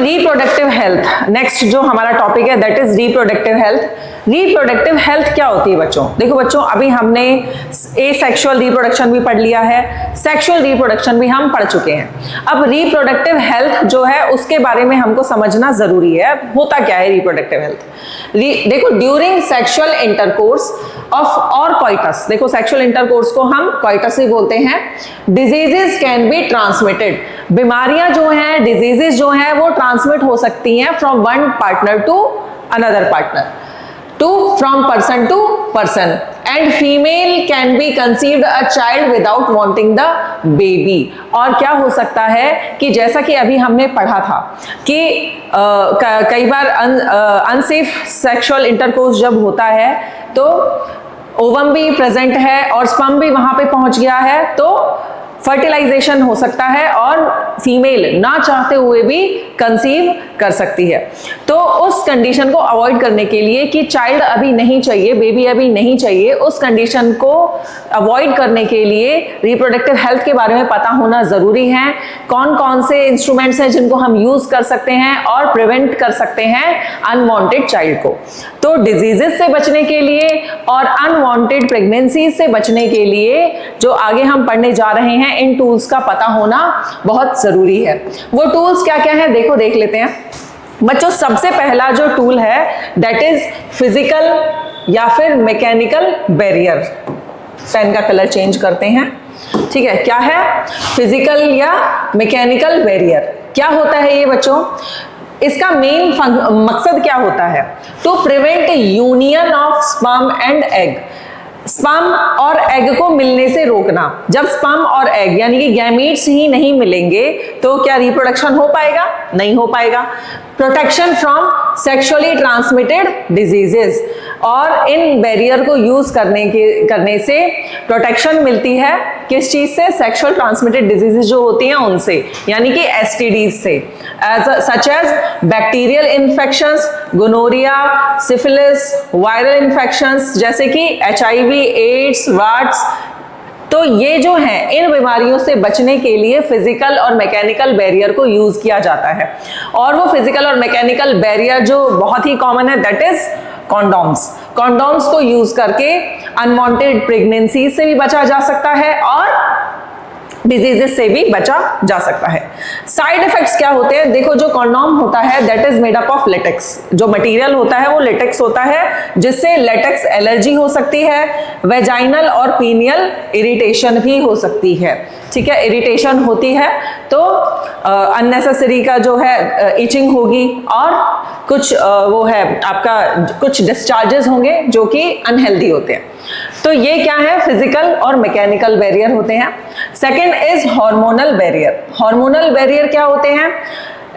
Reproductive health next जो हमारा topic है that is reproductive health. Reproductive health क्या होती है बच्चों? देखो बच्चों, अभी हमने एसेक्सुअल रिप्रोडक्शन भी पढ़ लिया है, सेक्सुअल रिप्रोडक्शन भी हम पढ़ चुके हैं। अब रिप्रोडक्टिव हेल्थ जो है उसके बारे में हमको समझना जरूरी है। होता क्या है रिप्रोडक्टिव हेल्थ? देखो, ड्यूरिंग सेक्सुअल इंटरकोर्स ऑफ और कॉइटस, देखो सेक्सुअल इंटरकोर्स को हम कॉइटस ही बोलते हैं। डिजीजेस कैन बी ट्रांसमिटेड, बीमारियां जो हैं, डिजीजेस जो हैं वो ट्रांसमिट हो सकती हैं from one partner to another partner, from person to person, and female can be conceived a child without wanting the baby। और क्या हो सकता है कि जैसा कि अभी हमने पढ़ा था कि कई बार अनसेफ सेक्सुअल इंटरकोर्स जब होता है तो ओवम भी प्रेजेंट है और स्पर्म भी वहां पे पहुंच गया है, तो फर्टिलाइजेशन हो सकता है और फीमेल ना चाहते हुए भी कंसीव कर सकती है। तो उस कंडीशन को अवॉइड करने के लिए कि चाइल्ड अभी नहीं चाहिए, बेबी अभी नहीं चाहिए, उस कंडीशन को अवॉइड करने के लिए रिप्रोडक्टिव हेल्थ के बारे में पता होना जरूरी है। कौन कौन से इंस्ट्रूमेंट्स हैं जिनको हम यूज कर सकते हैं और प्रिवेंट कर सकते हैं अनवांटेड चाइल्ड को। तो डिजीजेस से बचने के लिए और अनवांटेड प्रेगनेंसी से बचने के लिए जो आगे हम पढ़ने जा रहे हैं, इन टूल्स का पता होना बहुत जरूरी है। वो टूल्स क्या क्या है देखो, देख लेते हैं बच्चों। सबसे पहला जो टूल है दैट इज फिजिकल या फिर मैकेनिकल बैरियर। पेन का कलर चेंज करते हैं, ठीक है। क्या है? फिजिकल या मैकेनिकल बैरियर। क्या होता है ये बच्चों? इसका मेन मकसद क्या होता है? To prevent union of sperm and egg, sperm और एग को मिलने से रोकना। जब स्पर्म और एग यानी कि गैमीट्स ही नहीं मिलेंगे तो क्या रिप्रोडक्शन हो पाएगा? नहीं हो पाएगा। Protection from sexually transmitted diseases, और इन बैरियर को यूज करने से प्रोटेक्शन मिलती है। किस चीज से? सेक्सुअल ट्रांसमिटेड डिजीजेस जो होती हैं उनसे, यानी कि एसटीडीज से, such as bacterial infections, gonorrhoea, syphilis, viral infections जैसे कि एचआईवी, एड्स, वाट्स। तो ये जो है, इन बीमारियों से बचने के लिए फिजिकल और मैकेनिकल बैरियर को यूज किया जाता है। और वो फिजिकल और मैकेनिकल बैरियर जो बहुत ही कॉमन है दैट इज कॉन्डोम्स। कॉन्डोम्स को यूज करके अनवांटेड प्रेगनेंसी से भी बचा जा सकता है और डिजीजेस से भी बचा जा सकता है। साइड इफेक्ट्स क्या होते हैं? देखो, जो कॉन्डोम होता है that is made up of latex. जो मटेरियल होता है वो लेटेक्स होता है, जिससे लेटेक्स एलर्जी हो सकती है, वेजाइनल और पीनियल इरिटेशन भी हो सकती है, ठीक है। इरिटेशन होती है तो अननेसेसरी का जो है इचिंग होगी और कुछ वो है आपका कुछ डिस्चार्जेस होंगे जो कि अनहेल्दी होते हैं। तो ये क्या है? फिजिकल और मैकेनिकल बैरियर होते हैं। Second is hormonal barrier. Hormonal barrier क्या होते हैं?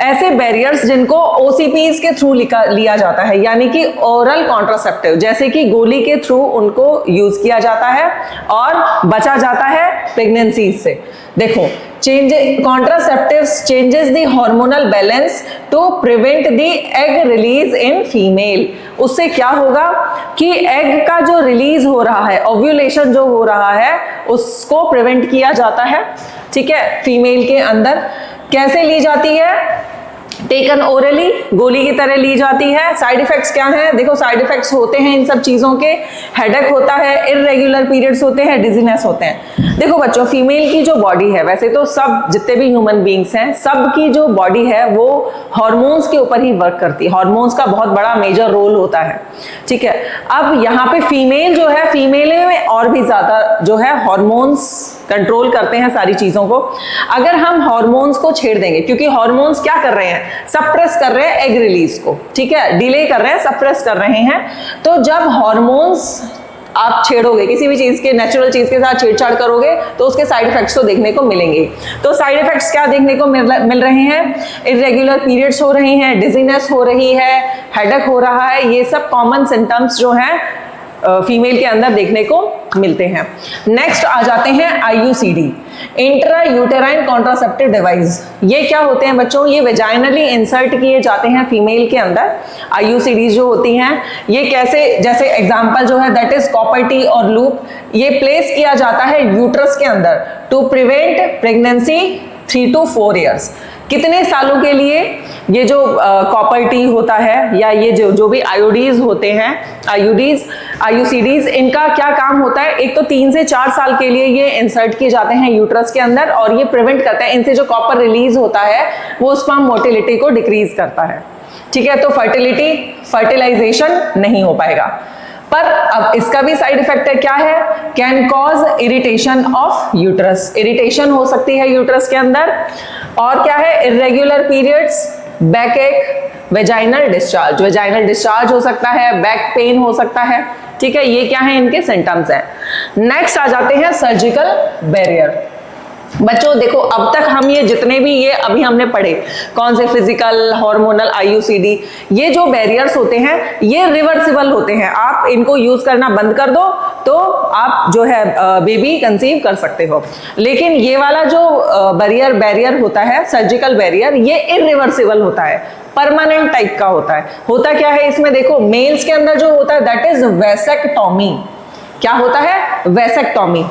ऐसे बैरियर्स जिनको ओसीपीज के थ्रू लिया जाता है, यानी कि ओरल कॉन्ट्रासेप्टिव, जैसे कि गोली के थ्रू उनको यूज किया जाता है और बचा जाता है प्रेगनेंसी से। देखो, contraceptives changes the hormonal balance to prevent the egg release in female. उससे क्या होगा कि एग का जो रिलीज हो रहा है, ओव्यूलेशन जो हो रहा है, उसको प्रिवेंट किया जाता है, ठीक है, फीमेल के अंदर। कैसे ली जाती है? टेकन ओरली, गोली की तरह ली जाती है। साइड इफेक्ट्स क्या हैं? देखो, साइड इफेक्ट्स होते हैं इन सब चीजों के, हेडेक होता है, इररेगुलर पीरियड्स होते हैं, डिजीनेस होते हैं। देखो बच्चों, फीमेल की जो बॉडी है, वैसे तो सब जितने भी ह्यूमन बींग्स हैं सबकी जो बॉडी है वो हार्मोन्स के ऊपर ही वर्क करती है। हार्मोन्स का बहुत बड़ा मेजर रोल होता है, ठीक है। अब यहाँ पे फीमेल जो है, फीमेल में और भी ज्यादा जो है हार्मोन्स कंट्रोल करते हैं सारी चीजों को। अगर हम हार्मोन्स को छेड़ देंगे, क्योंकि हार्मोन्स क्या कर रहे हैं? सप्रेस कर रहे हैं एग रिलीज को, ठीक है, डिले कर रहे हैं, सप्रेस कर रहे हैं। तो जब हार्मोन्स आप छेड़ोगे, किसी भी चीज के नेचुरल चीज के साथ छेड़छाड़ करोगे तो उसके साइड इफेक्ट्स तो देखने को मिलेंगे। तो साइड इफेक्ट्स क्या देखने को मिल रहे हैं? इरेगुलर पीरियड्स हो रही हैं, डिजीनेस हो रही है, हेडेक हो रहा है, ये सब कॉमन सिम्टम्स जो हैं फीमेल के अंदर देखने को मिलते हैं। नेक्स्ट आ जाते हैं IUCD, intra uterine contraceptive device. ये क्या होते हैं बच्चों? ये वेजाइनली इंसर्ट किए जाते हैं फीमेल के अंदर। IUCD जो होती हैं ये कैसे, जैसे एग्जांपल जो है दैट इज कॉपर टी और लूप, ये प्लेस किया जाता है यूट्रस के अंदर to prevent pregnancy 3 to 4 years। कितने सालों के लिए? ये जो कॉपर टी होता है या ये जो भी आयोडीज होते हैं, IUCDs, इनका क्या काम होता है? एक तो 3 से 4 साल के लिए ये इंसर्ट किए जाते हैं यूट्रस के अंदर और ये प्रिवेंट करते हैं, इनसे जो कॉपर रिलीज होता है वो स्पर्म मोटिलिटी को डिक्रीज करता है। ठीक है, तो फर्टिलाइजेशन नहीं हो पाएगा। पर अब इसका भी साइड इफेक्ट है, क्या है? Can cause irritation of uterus, irritation हो सकती है यूट्रस के अंदर। और क्या है? इरेगुलर पीरियड्स, बैक एक, वेजाइनल डिस्चार्ज हो सकता है, बैक पेन हो सकता है। ठीक है, ये क्या है? इनके सिम्टम्स हैं। नेक्स्ट आ जाते हैं सर्जिकल बैरियर। बच्चों देखो, अब तक हम ये जितने भी ये अभी हमने पढ़े, कौन से फिजिकल, हार्मोनल, IUCD, ये जो बैरियर्स होते हैं ये रिवर्सिबल होते हैं। आप इनको यूज करना बंद कर दो तो आप जो है बेबी कंसीव कर सकते हो। लेकिन ये वाला जो बैरियर होता है, सर्जिकल बैरियर, ये इरिवर्सिबल होता है, परमानेंट टाइप का होता है। होता क्या है इसमें? देखो, मेल्स के अंदर जो होता है दैट इज वैसेक्टॉमी। क्या होता है? Vasectomy.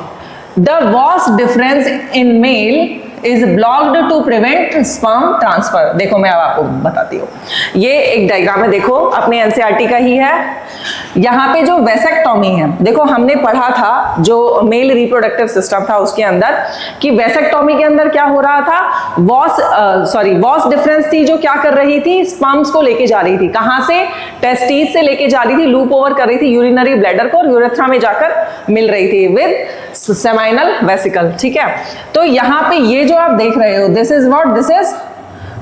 The vas difference in male is blocked to prevent sperm transfer। देखो मैं अब आपको बताती हूँ, ये एक डायग्राम है, देखो अपने NCERT का ही है। यहाँ पे जो वैसेक्टॉमी है, देखो हमने पढ़ा था जो मेल रिप्रोडक्टिव सिस्टम था उसके अंदर कि वैसेक्टॉमी के अंदर क्या हो रहा था? वॉस डिफरेंस थी जो क्या कर रही थी? स्पर्म्स को लेके जा रही थी। कहाँ से? टेस्टिस से लेके जा रही थी, लूप ओवर कर रही थी यूरिनरी ब्लैडर को और यूरेथ्रा में जाकर मिल रही थी विद सेमाइनल वेसिकल। ठीक है, तो यहाँ पे ये जो आप देख रहे हो, दिस इज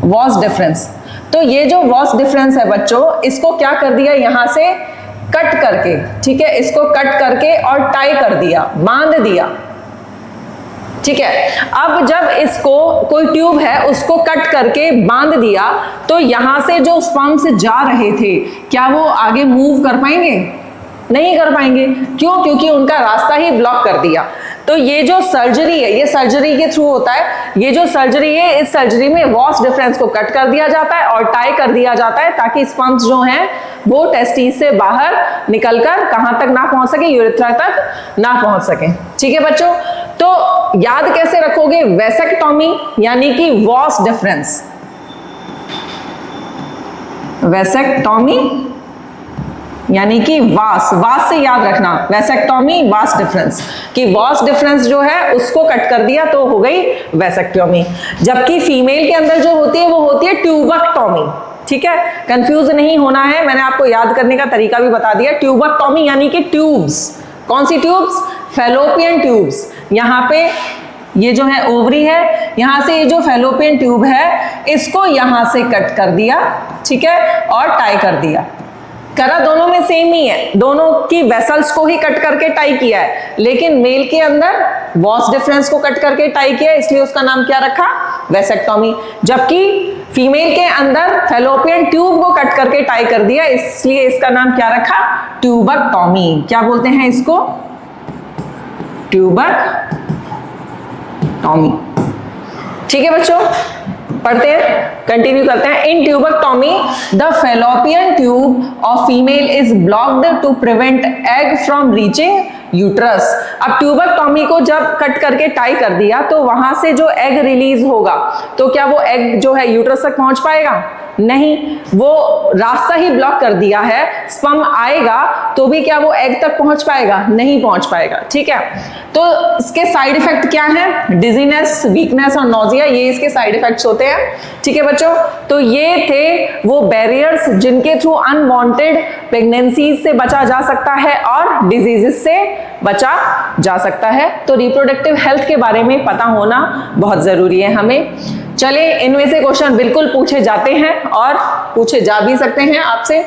वॉस डिफरेंस। तो ये जो वॉस डिफरेंस है बच्चों, इसको क्या कर दिया? यहाँ से कट करके, ठीक है, इसको कट करके और टाई कर दिया, बांध दिया। ठीक है, अब जब इसको कोई ट्यूब है उसको कट करके बांध दिया तो यहां से जो स्पर्म्स जा रहे थे क्या वो आगे मूव कर पाएंगे? नहीं कर पाएंगे। क्यों? क्योंकि उनका रास्ता ही ब्लॉक कर दिया। तो ये जो सर्जरी है ये सर्जरी के थ्रू होता है। ये जो सर्जरी है, इस सर्जरी में वॉस डिफरेंस को कट कर दिया जाता है और टाई कर दिया जाता है ताकि स्पर्म्स जो हैं वो टेस्टिस से बाहर निकलकर कहां तक ना पहुंच सके? यूरेथ्रा तक ना पहुंच सके। ठीक है बच्चों, तो याद कैसे रखोगे? वैसेक्टॉमी यानी कि वॉस डिफरेंस, वैसेक्टॉमी यानी कि वास से याद रखना, वैसेक्टॉमी वास डिफरेंस, कि वास डिफरेंस जो है उसको कट कर दिया तो हो गई वैसेक्टॉमी। जबकि फीमेल के अंदर जो होती है वो होती है ट्यूबेक्टॉमी। ठीक है, कंफ्यूज नहीं होना है, मैंने आपको याद करने का तरीका भी बता दिया। ट्यूबेक्टॉमी यानी कि ट्यूब्स, कौन सी ट्यूब्स? Fallopian tubes. यहाँ पे ये जो है ओवरी है, यहां से ये जो फैलोपियन ट्यूब है इसको यहां से कट कर दिया, ठीक है, और टाई कर दिया। करा दोनों में सेम ही है, दोनों की वेसल्स को ही कट करके टाई किया है, लेकिन मेल के अंदर वॉस डिफरेंस को कट करके टाई किया, इसलिए उसका नाम क्या रखा? वैसेक्टॉमी। जबकि फीमेल के अंदर फैलोपियन ट्यूब को कट करके टाई कर दिया, इसलिए इसका नाम क्या रखा? ट्यूबेक्टॉमी। क्या बोलते हैं इसको? ट्यूबेक्टॉमी। ठीक है बच्चों, पढ़ते हैं, कंटिन्यू करते हैं। In tubectomy the fallopian tube of female is blocked to prevent egg from reaching uterus. अब ट्यूबेक्टॉमी को जब कट करके टाई कर दिया तो वहां से जो एग रिलीज होगा तो क्या वो एग जो है यूट्रस तक पहुंच पाएगा? नहीं, वो रास्ता ही ब्लॉक कर दिया है। स्पर्म आएगा तो भी क्या वो एग तक पहुंच पाएगा? नहीं पहुंच पाएगा। ठीक है, तो इसके साइड इफेक्ट क्या है? डिजीनेस, वीकनेस और नोजिया, ये इसके साइड इफेक्ट्स होते हैं। ठीक है बच्चों, तो ये थे वो बैरियर्स जिनके थ्रू अनवांटेड प्रेगनेंसीज से बचा जा सकता है और डिजीजेस से बचा जा सकता है। तो रिप्रोडक्टिव हेल्थ के बारे में पता होना बहुत जरूरी है हमें। चलिए, इनमें से क्वेश्चन बिल्कुल पूछे जाते हैं और पूछे जा भी सकते हैं आपसे।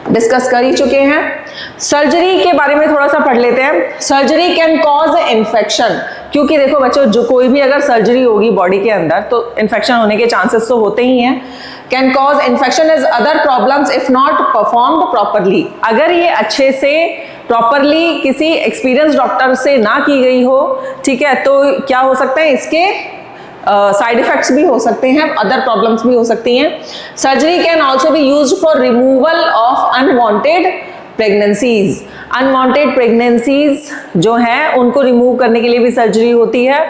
डिस्कस कर ही चुके हैं। सर्जरी के बारे में थोड़ा सा पढ़ लेते हैं। सर्जरी कैन कॉज इन्फेक्शन, क्योंकि देखो बच्चों, जो कोई भी अगर सर्जरी होगी बॉडी के अंदर तो इन्फेक्शन होने के चांसेस तो होते ही हैं। Can cause infection is other problems if not performed properly. अगर ये अच्छे से प्रॉपरली किसी एक्सपीरियंस डॉक्टर से ना की गई हो, ठीक है, तो क्या हो सकता है, इसके साइड इफेक्ट्स भी हो सकते हैं, अदर प्रॉब्लम्स भी हो सकती हैं। Surgery can also be used for removal of unwanted pregnancies. Unwanted pregnancies जो हैं उनको रिमूव करने के लिए भी सर्जरी होती है।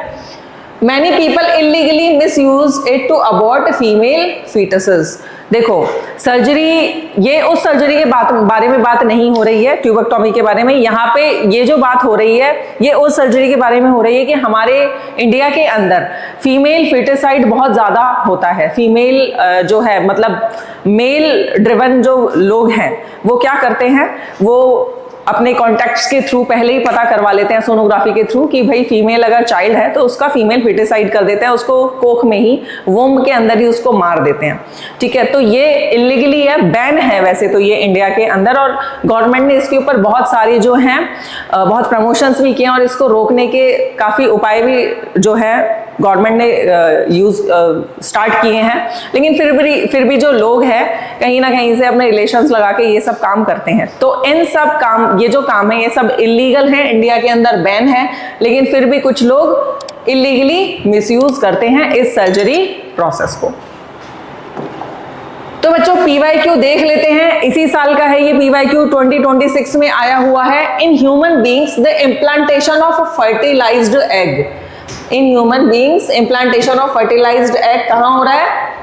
Many people illegally misuse it to abort female fetuses. देखो सर्जरी, ये उस सर्जरी के बारे में बात नहीं हो रही है, ट्यूबेक्टोमी के बारे में। यहाँ पे ये जो बात हो रही है ये उस सर्जरी के बारे में हो रही है कि हमारे इंडिया के अंदर फीमेल फीटिसाइड बहुत ज़्यादा होता है। फीमेल जो है, मतलब मेल ड्रिवन जो लोग हैं वो क्या करते हैं, वो अपने कॉन्टैक्ट्स के थ्रू पहले ही पता करवा लेते हैं सोनोग्राफी के थ्रू कि भाई फीमेल अगर चाइल्ड है तो उसका फीमेल फीटिसाइड कर देते हैं, उसको कोख में ही, वोम के अंदर ही उसको मार देते हैं, ठीक है। तो ये इलीगली है, बैन है वैसे तो ये इंडिया के अंदर, और गवर्नमेंट ने इसके ऊपर बहुत सारी जो हैं बहुत प्रमोशंस भी किए और इसको रोकने के काफ़ी उपाय भी जो है गवर्नमेंट ने स्टार्ट किए हैं। लेकिन फिर भी जो लोग हैं कहीं ना कहीं से अपने रिलेशंस लगा के ये सब काम करते हैं। तो इन सब काम, ये जो काम है ये सब इलीगल है, इंडिया के अंदर बैन है, लेकिन फिर भी कुछ लोग इलीगली मिसयूज करते हैं इस सर्जरी प्रोसेस को। तो बच्चों PYQ देख लेते हैं, इसी साल का है ये PYQ, 2026 में आया हुआ है। In human beings the implantation of fertilised egg. In human beings implantation of fertilised egg कहाँ हो रहा है?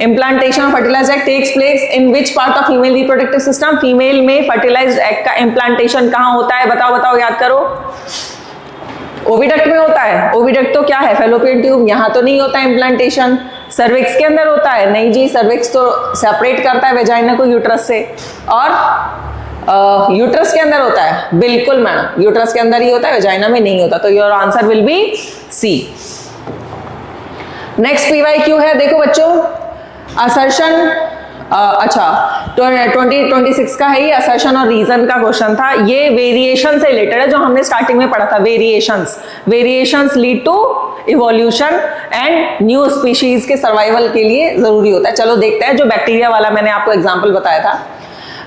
Implantation of fertilised egg takes place in which part of female reproductive system? Female में फर्टिलाइज्ड एग का implantation कहाँ होता है? बताओ याद करो। ओविडक्ट में होता है। ओविडक्ट तो क्या है? Fallopian tube. यहाँ तो नहीं होता इम्प्लांटेशन। सर्विक्स के अंदर होता है? नहीं जी, सर्विक्स तो सेपरेट करता है वेजाइना को यूट्रस से, और यूट्रस के अंदर होता है। बिल्कुल मैडम, यूट्रस के अंदर ही होता है, वेजाइना में नहीं होता। तो your answer will be C. Next PYQ है, देखो बच्चों, असर्शन, अच्छा 2026 का है ये, असर्शन और रीजन का क्वेश्चन था। ये वेरिएशन से रिलेटेड है जो हमने स्टार्टिंग में पढ़ा था। Variations lead to evolution and new species के सर्वाइवल के लिए जरूरी होता है। चलो देखते हैं, जो बैक्टीरिया वाला मैंने आपको एग्जांपल बताया था।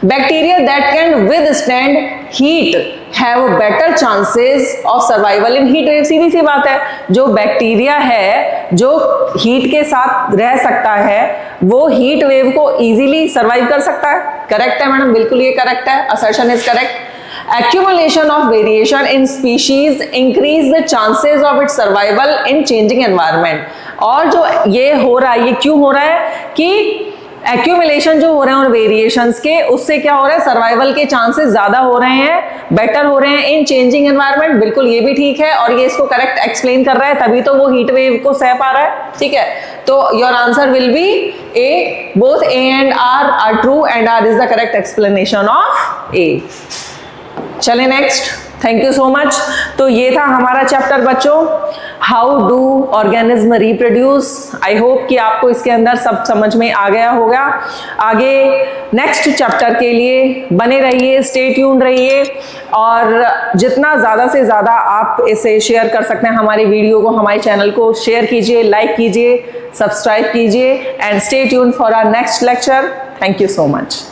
Bacteria that can withstand heat have better chances of survival in heat wave. सीधी सी बात है, जो बैक्टीरिया है जो हीट के साथ रह सकता है वो हीट वेव को इजीली सर्वाइव कर सकता है। करेक्ट है मैडम, बिल्कुल ये करेक्ट है, assertion is correct. Accumulation of variation in species increase the chances of its survival in changing environment। और जो ये हो रहा है, ये क्यों हो रहा है कि एक्यूमुलेशन जो हो रहे हैं और वेरिएशंस के, उससे क्या हो रहा है, सर्वाइवल के चांसेस ज्यादा हो रहे हैं, बेटर हो रहे हैं इन चेंजिंग एनवायरनमेंट। बिल्कुल ये भी ठीक है, और ये इसको करेक्ट एक्सप्लेन कर रहा है, तभी तो वो हीट वेव को सह पा रहा है, ठीक है। तो your answer will be A. Both A and R are true and R is the correct explanation of A। चले next, thank you so much. तो ये था हमारा चैप्टर बच्चों, how do organism reproduce. I hope कि आपको इसके अंदर सब समझ में आ गया होगा। आगे नेक्स्ट चैप्टर के लिए बने रहिए, स्टे ट्यून्ड रहिए, और जितना ज़्यादा से ज़्यादा आप इसे शेयर कर सकते हैं, हमारी वीडियो को, हमारे चैनल को शेयर कीजिए, लाइक कीजिए, सब्सक्राइब कीजिए, and stay tuned for our next lecture. Thank you so much.